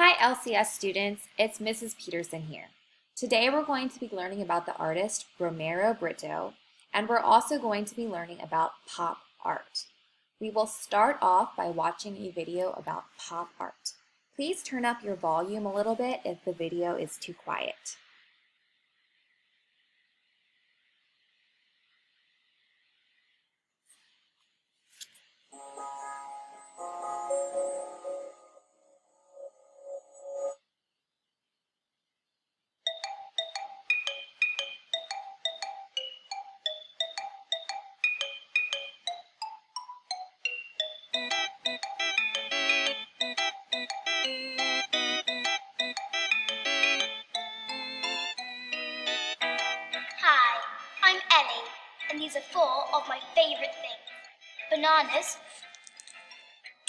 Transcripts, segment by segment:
Hi LCS students, it's Mrs. Peterson here. Today we're going to be learning about the artist Romero Britto, and we're also going to be learning about pop art. We will start off by watching a video about pop art. Please turn up your volume a little bit if the video is too quiet. Hi, I'm Ellie, and these are four of my favourite things. Bananas,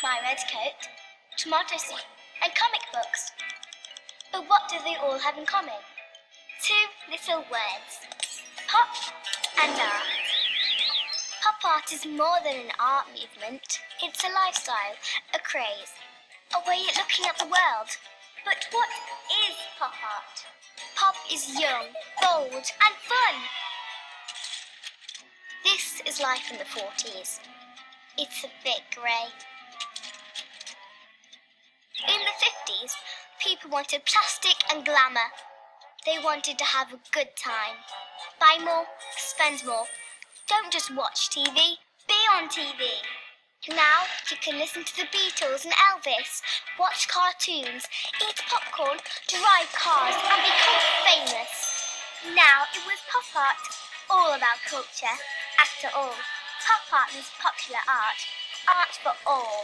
my red coat, tomato soup, and comic books. But what do they all have in common? Two little words, pop and art. Pop art is more than an art movement. It's a lifestyle, a craze, a way of looking at the world. But what is pop art? Pop is young, bold, and fun. This is life in the 40s. It's a bit grey. In the 50s, people wanted plastic and glamour. They wanted to have a good time. Buy more, spend more. Don't just watch TV, be on TV. Now you can listen to the Beatles and Elvis, watch cartoons, eat popcorn, drive cars, and become famous. Now it was pop art, all about culture. After all, pop art is popular art for all.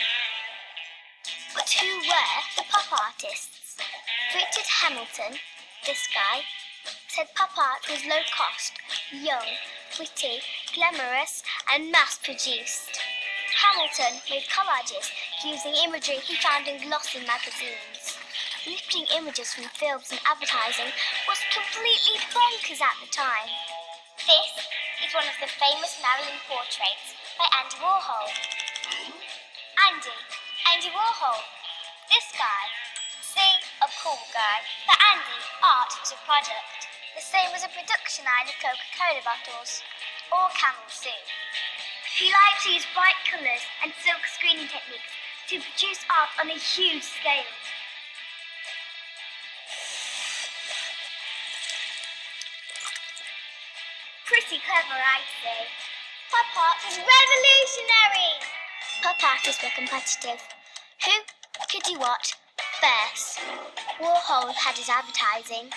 But who were the pop artists? Richard Hamilton, this guy, said pop art was low cost, young, witty, glamorous, and mass-produced. Hamilton made collages using imagery he found in glossy magazines. Lifting images from films and advertising was completely bonkers at the time. This is one of the famous Marilyn portraits by Andy Warhol. Andy Warhol. This guy. See, a cool guy. For Andy, art was a product. The same as a production line of Coca-Cola bottles. Or Campbell's soup. He liked to use bright colours and silk screening techniques to produce art on a huge scale. Pretty clever, I'd say. Pop art was revolutionary! Pop artists were competitive. Who could do what first? Warhol had his advertising.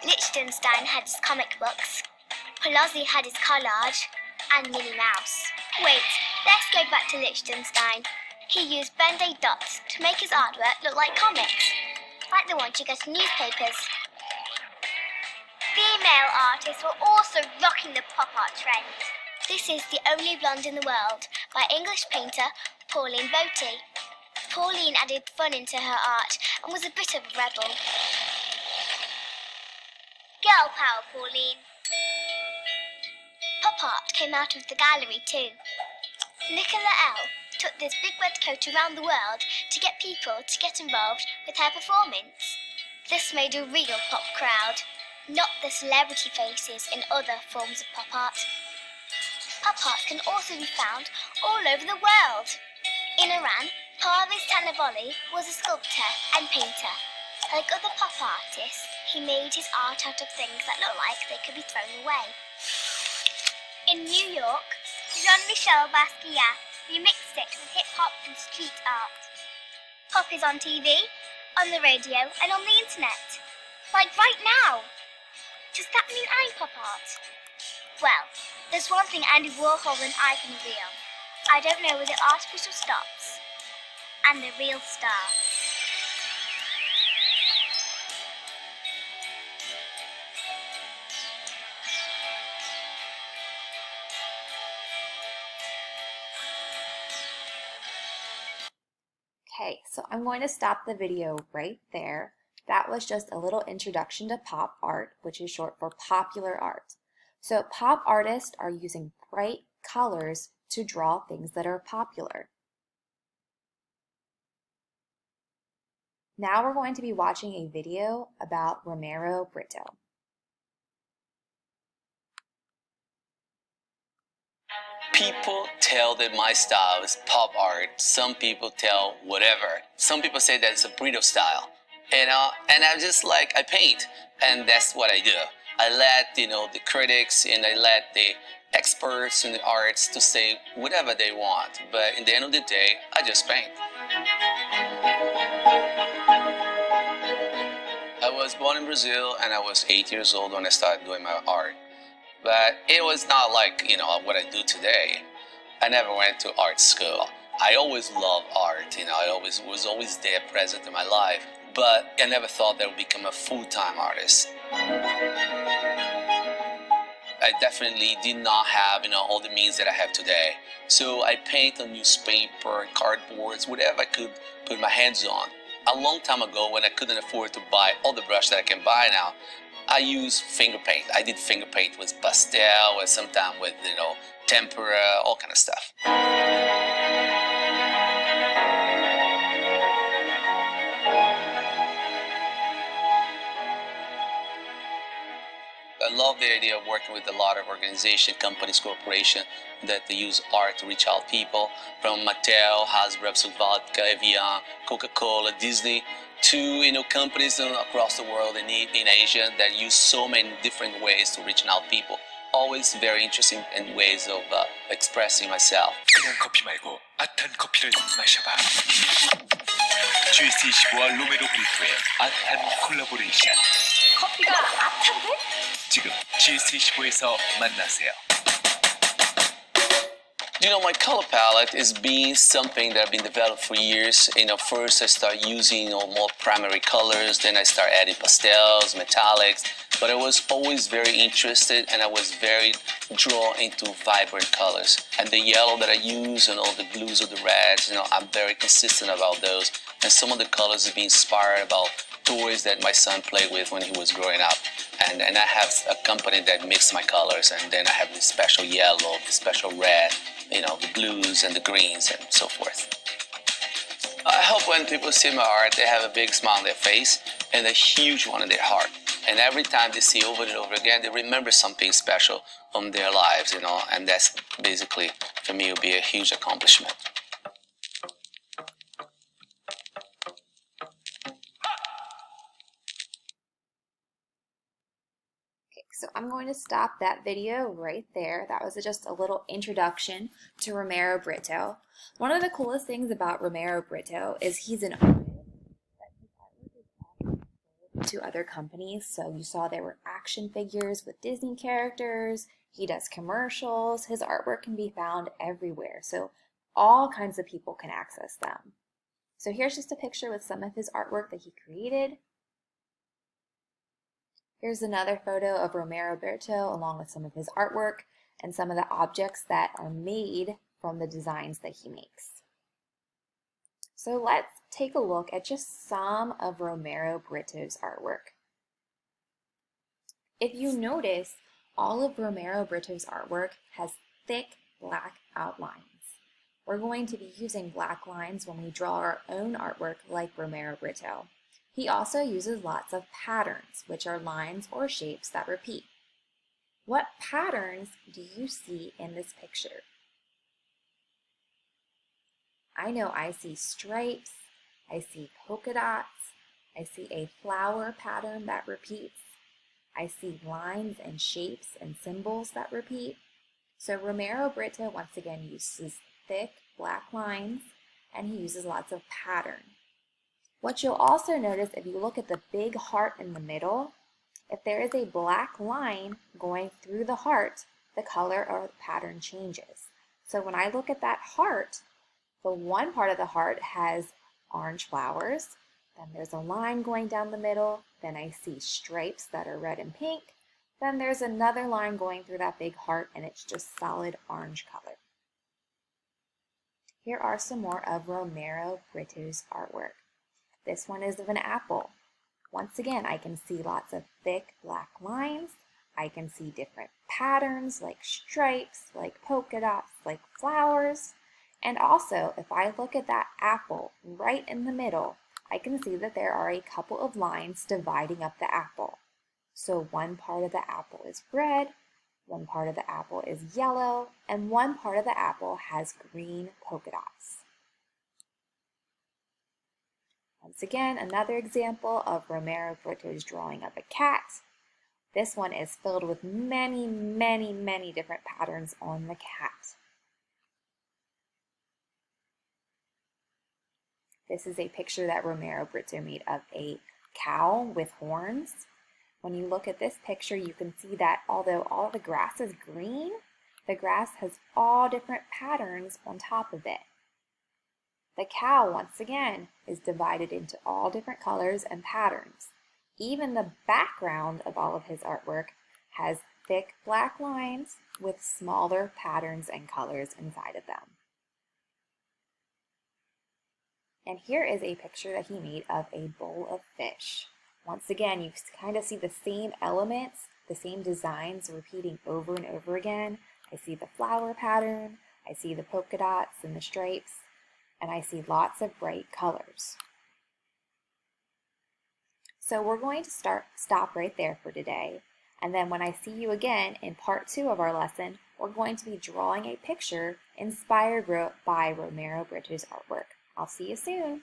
Liechtenstein had his comic books. Pelosi had his collage. And Minnie Mouse. Wait, let's go back to Liechtenstein. He used Band-Aid dots to make his artwork look like comics, like the ones you get in newspapers. Female artists were also rocking the pop art trend. This is The Only Blonde in the World by English painter Pauline Botti. Pauline added fun into her art and was a bit of a rebel. Girl power, Pauline. Pop art came out of the gallery too. Nicola L. took this big red coat around the world to get people to get involved with her performance. This made a real pop crowd, not the celebrity faces in other forms of pop art. Pop art can also be found all over the world. In Iran, Parviz Tanavoli was a sculptor and painter. Like other pop artists, he made his art out of things that looked like they could be thrown away. In New York, Jean-Michel Basquiat remixed it with hip-hop and street art. Pop is on TV, on the radio, and on the internet. Like right now. Does that mean I'm pop art? Well, there's one thing Andy Warhol and I can agree on. I don't know where the artificial stops and the real starts. Okay, so I'm going to stop the video right there. That was just a little introduction to pop art, which is short for popular art. So pop artists are using bright colors to draw things that are popular. Now we're going to be watching a video about Romero Britto. People tell that my style is pop art. Some people tell whatever. Some people say that it's a Brito style. And I'm just like, I paint, and that's what I do. I let the critics and I let the experts in the arts to say whatever they want. But in the end of the day, I just paint. I was born in Brazil, and I was 8 years old when I started doing my art. But it was not like, what I do today. I never went to art school. I always loved art, I was always there present in my life. But I never thought that I would become a full-time artist. I definitely did not have, all the means that I have today. So I paint on newspaper, cardboards, whatever I could put my hands on. A long time ago, when I couldn't afford to buy all the brush that I can buy now, I use finger paint. I did finger paint with pastel, or sometimes with, tempera, all kind of stuff. I love the idea of working with a lot of organizations, companies, corporations that they use art to reach out people, from Mattel, Hasbro, Absolut Vodka, Evian, Coca-Cola, Disney, to companies across the world in Asia that use so many different ways to reach out people. Always very interesting in ways of expressing myself. 그냥 커피 말고 앗한 커피를 마셔봐. GS25와 로메로 브리토의 앗한 콜라보레이션. 커피가 앗한데? 지금 GS25에서 만나세요. My color palette is being something that I've been developed for years. First I start using more primary colors, then I start adding pastels, metallics. But I was always very interested, and I was very drawn into vibrant colors. And the yellow that I use and all the blues or the reds, I'm very consistent about those. And some of the colors have been inspired about toys that my son played with when he was growing up. And I have a company that mixes my colors, and then I have this special yellow, this special red, the blues and the greens and so forth. I hope when people see my art, they have a big smile on their face and a huge one in their heart. And every time they see over and over again, they remember something special from their lives, and that's basically, for me, will be a huge accomplishment. So I'm going to stop that video right there. That was just a little introduction to Romero Britto. One of the coolest things about Romero Britto is he's an artist, but his artwork is often sold to other companies. So you saw there were action figures with Disney characters. He does commercials. His artwork can be found everywhere. So all kinds of people can access them. So here's just a picture with some of his artwork that he created. Here's another photo of Romero Britto along with some of his artwork and some of the objects that are made from the designs that he makes. So let's take a look at just some of Romero Britto's artwork. If you notice, all of Romero Britto's artwork has thick black outlines. We're going to be using black lines when we draw our own artwork like Romero Britto. He also uses lots of patterns, which are lines or shapes that repeat. What patterns do you see in this picture? I know I see stripes, I see polka dots, I see a flower pattern that repeats, I see lines and shapes and symbols that repeat. So Romero Britto once again uses thick black lines, and he uses lots of pattern. What you'll also notice if you look at the big heart in the middle, if there is a black line going through the heart, the color or the pattern changes. So when I look at that heart, the one part of the heart has orange flowers, then there's a line going down the middle, then I see stripes that are red and pink, then there's another line going through that big heart and it's just solid orange color. Here are some more of Romero Britto's artwork. This one is of an apple. Once again, I can see lots of thick black lines. I can see different patterns like stripes, like polka dots, like flowers. And also, if I look at that apple right in the middle, I can see that there are a couple of lines dividing up the apple. So one part of the apple is red, one part of the apple is yellow, and one part of the apple has green polka dots. Once again, another example of Romero Britto's drawing of a cat. This one is filled with many, many, many different patterns on the cat. This is a picture that Romero Britto made of a cow with horns. When you look at this picture, you can see that although all the grass is green, the grass has all different patterns on top of it. The cow, once again, is divided into all different colors and patterns. Even the background of all of his artwork has thick black lines with smaller patterns and colors inside of them. And here is a picture that he made of a bowl of fish. Once again, you kind of see the same elements, the same designs repeating over and over again. I see the flower pattern, I see the polka dots and the stripes, and I see lots of bright colors. So we're going to stop right there for today. And then when I see you again in part 2 of our lesson, we're going to be drawing a picture inspired by Romero Britto's artwork. I'll see you soon.